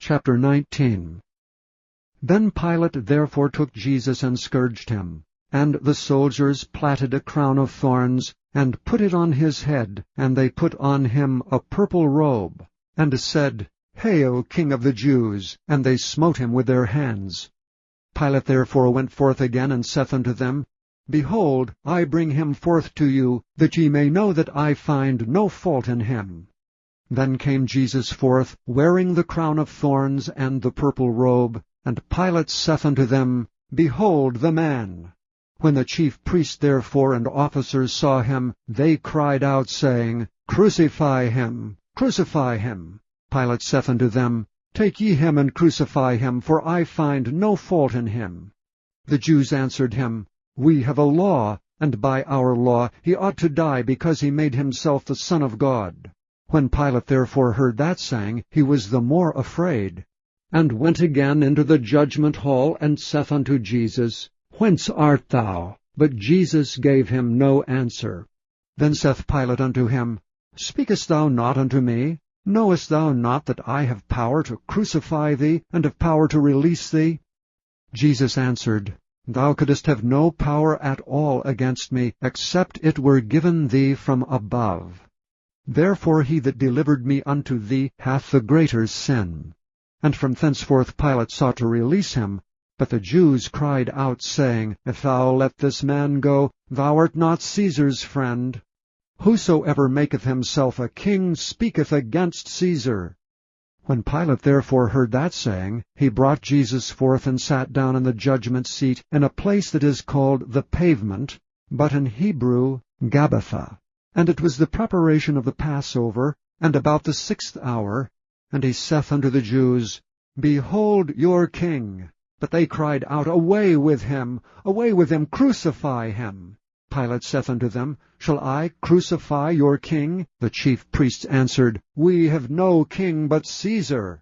Chapter 19. Then Pilate therefore took Jesus and scourged him. And the soldiers platted a crown of thorns, and put it on his head, and they put on him a purple robe, and said, Hail, King of the Jews! And they smote him with their hands. Pilate therefore went forth again, and saith unto them, Behold, I bring him forth to you, that ye may know that I find no fault in him. Then came Jesus forth, wearing the crown of thorns and the purple robe. And Pilate saith unto them, Behold the man! When the chief priests therefore and officers saw him, they cried out, saying, Crucify him! Crucify him! Pilate saith unto them, Take ye him and crucify him, for I find no fault in him. The Jews answered him, We have a law, and by our law he ought to die, because he made himself the Son of God. When Pilate therefore heard that saying, he was the more afraid, and went again into the judgment hall, and saith unto Jesus, Whence art thou? But Jesus gave him no answer. Then saith Pilate unto him, Speakest thou not unto me? Knowest thou not that I have power to crucify thee, and have power to release thee? Jesus answered, Thou couldst have no power at all against me, except it were given thee from above. Therefore he that delivered me unto thee hath the greater sin. And from thenceforth Pilate sought to release him. But the Jews cried out, saying, If thou let this man go, thou art not Caesar's friend. Whosoever maketh himself a king speaketh against Caesar. When Pilate therefore heard that saying, he brought Jesus forth, and sat down in the judgment seat, in a place that is called the Pavement, but in Hebrew Gabbatha. And it was the preparation of the Passover, and about the 6th hour. And he saith unto the Jews, Behold your king! But they cried out, Away with him! Away with him! Crucify him! Pilate saith unto them, Shall I crucify your king? The chief priests answered, We have no king but Caesar.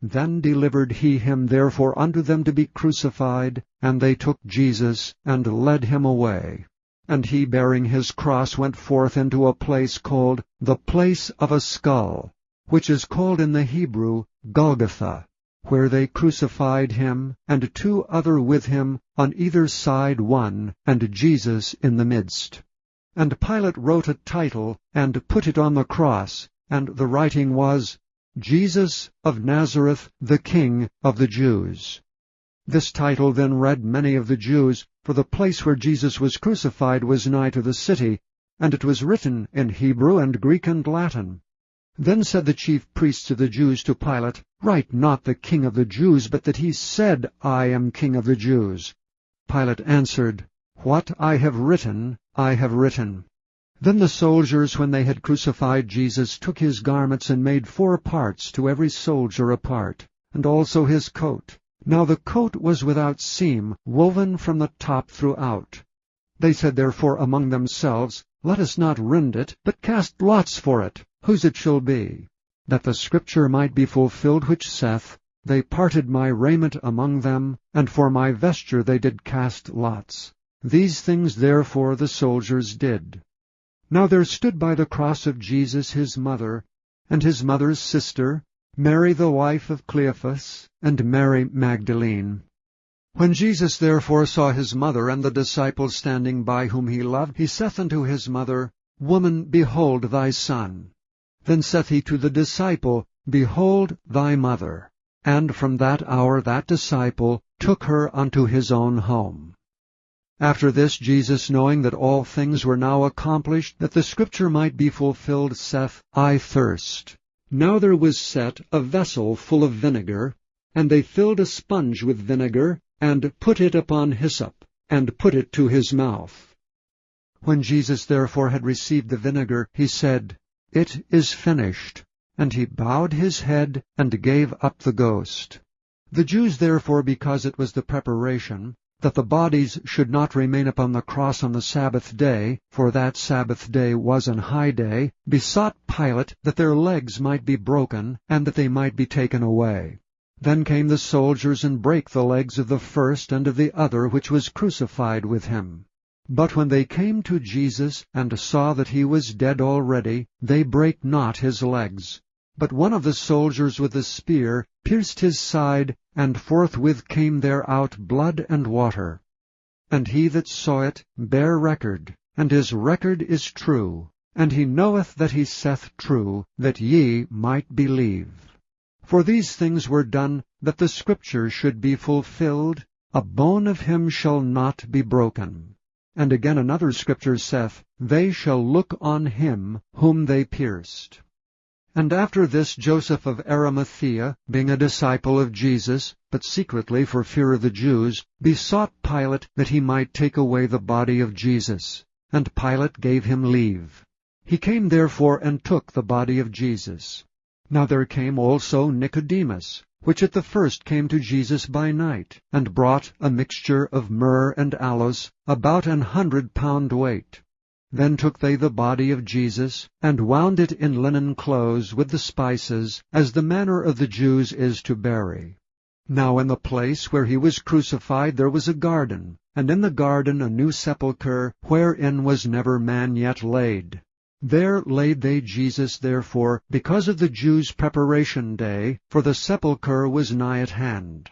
Then delivered he him therefore unto them to be crucified. And they took Jesus, and led him away. And he, bearing his cross, went forth into a place called the Place of a Skull, which is called in the Hebrew Golgotha, where they crucified him, and two other with him, on either side one, and Jesus in the midst. And Pilate wrote a title, and put it on the cross, and the writing was, Jesus of Nazareth, the King of the Jews. This title then read many of the Jews, for the place where Jesus was crucified was nigh to the city, and it was written in Hebrew and Greek and Latin. Then said the chief priests of the Jews to Pilate, Write not the King of the Jews, but that he said, I am King of the Jews. Pilate answered, What I have written, I have written. Then the soldiers, when they had crucified Jesus, took his garments, and made 4 parts, to every soldier a part, and also his coat. Now the coat was without seam, woven from the top throughout. They said therefore among themselves, Let us not rend it, but cast lots for it, whose it shall be. That the scripture might be fulfilled which saith, They parted my raiment among them, and for my vesture they did cast lots. These things therefore the soldiers did. Now there stood by the cross of Jesus his mother, and his mother's sister, Mary the wife of Cleophas, and Mary Magdalene. When Jesus therefore saw his mother and the disciples standing by whom he loved, he saith unto his mother, Woman, behold thy son. Then saith he to the disciple, Behold thy mother. And from that hour that disciple took her unto his own home. After this Jesus, knowing that all things were now accomplished, that the scripture might be fulfilled, saith, I thirst. Now there was set a vessel full of vinegar, and they filled a sponge with vinegar, and put it upon hyssop, and put it to his mouth. When Jesus therefore had received the vinegar, he said, It is finished. And he bowed his head, and gave up the ghost. The Jews therefore, because it was the preparation, that the bodies should not remain upon the cross on the Sabbath day, for that Sabbath day was an high day, besought Pilate that their legs might be broken, and that they might be taken away. Then came the soldiers, and brake the legs of the first and of the other which was crucified with him. But when they came to Jesus, and saw that he was dead already, they brake not his legs. But one of the soldiers with a spear pierced his side, and forthwith came there out blood and water. And he that saw it bare record, and his record is true, and he knoweth that he saith true, that ye might believe. For these things were done, that the Scripture should be fulfilled, A bone of him shall not be broken. And again another Scripture saith, They shall look on him whom they pierced. And after this Joseph of Arimathea, being a disciple of Jesus, but secretly for fear of the Jews, besought Pilate that he might take away the body of Jesus. And Pilate gave him leave. He came therefore and took the body of Jesus. Now there came also Nicodemus, which at the first came to Jesus by night, and brought a mixture of myrrh and aloes, about 100 pound weight. Then took they the body of Jesus, and wound it in linen clothes with the spices, as the manner of the Jews is to bury. Now in the place where he was crucified there was a garden, and in the garden a new sepulchre, wherein was never man yet laid. There laid they Jesus therefore, because of the Jews' preparation day, for the sepulchre was nigh at hand.